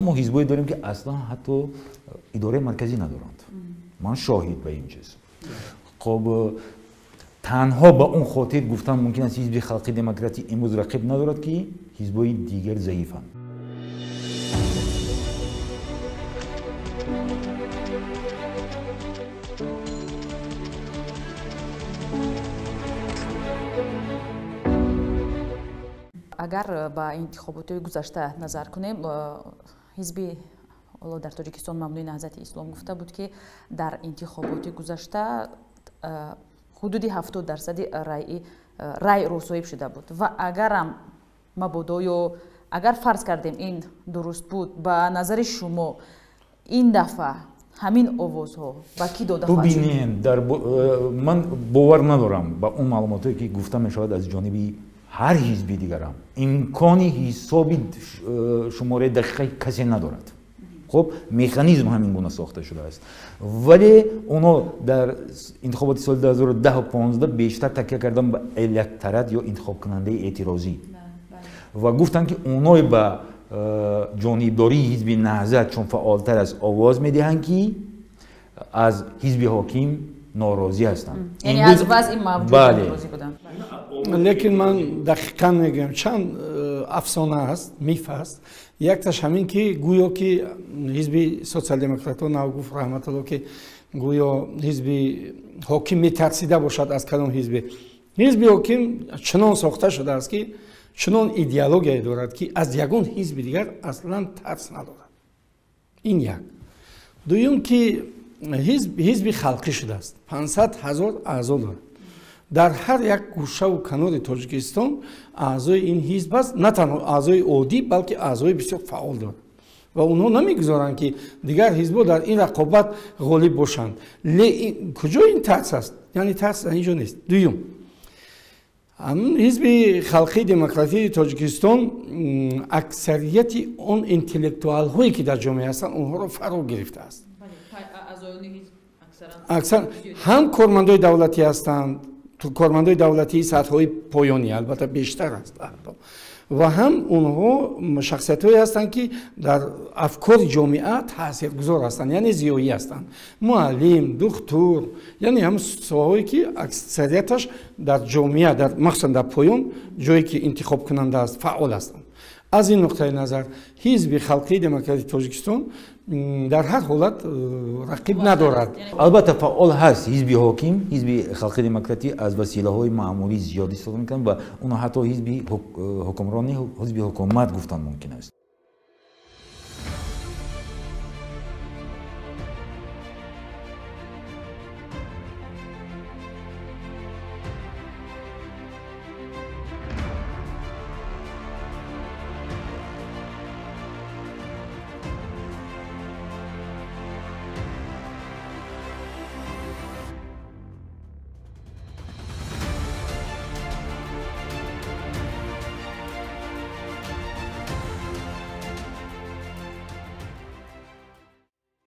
ما حزبایی داریم که اصلا حتی اداره مرکزی ندارند. من شاهد به این چیز. خب تنها با اون خاطر گفتم ممکن است حزب خلقی دموکراتی امروز رقیب ندارد که حزبای دیگر ضعیفند. اگر با انتخابات گذشته نظر کنیم حزب در تاجیکستان ممنوع نهضت اسلام گفته بود که در انتخابات گذشته حدود 70% رای رسوایی شده بود و اگر هم مبادا یا اگر فرض کردیم این درست بود به نظر شما این دفعه همین آوازها با کی داده خواهد شد؟ ببینید من باور ندارم با اون معلوماتی که گفته می شود از جانب هر حزبی دیگر هم امکانی حسابی شماره دقیقی کسی ندارد. خب مکانیزم همین گونه ساخته شده است ولی اونا در انتخابات سال 2010 و 2015 بیشتر تکیه کردن به الکترات یا انتخاب کننده اعتراضی و گفتن که اونا به جانبداری حزب نهضت چون فعالتر از آواز میدهند که از حزب حاکم ناراضی هستند. یعنی از وضع این موجود ناراضی بودن. لیکن من دقیقاً میگم چند افسانه است، میف است. یکتاش همین که گویا که حزب سوسیال دموکرات‌ها نگفت رحمت الله که گویا حزب حاکم میترسیده باشد از کدام حزب. حزب حاکم چنان ساخته شده است که چنان ایدئولوژی دارد که از یگان حزب دیگر اصلا ترس ندارد. این یک. دوم که حزب خلقی شده است. 500,000 اعضا دارد. در هر یک گوشه و کنار تاجیکستان اعضای این حزب است، نه تنها اعضای عادی بلکه اعضای بسیار فعال دارد و اونها نمیگذارند که دیگر حزب‌ها در این رقابت غالب باشند. کجا این ترس است؟ یعنی ترس اینجا نیست. دوم حزب خلقی دموکراتی تاجیکستان اکثریت اون انتلکتوال هایی که در جامعه هستند اونها را فرا گرفته است. اکثر هم کارمندای دولتی هستند، تو کارمندای دولتی سطح‌های پایانی البته بیشتر است و هم اونها شخصیت‌هایی هستند که در افکار جامعه تاثیرگذار هستند، یعنی زیایی هستند، معلم، دکتر، یعنی هم سوالی که اکثریتش در جامعه در مخصوصا در پایان جایی که انتخاب کننده است فعال هستند. از این نقطه نظر حزب خلقی دموکراتی تاجیکستان در هر حالت رقیب ندارد. البته فعال هست حزب حاکم، حزب خلقی دموکراتی از وسیله‌های معمولی زیاد استفاده می‌کنند و اونها حتی حزب حکمرانی حزب حکومت گفتن ممکن است.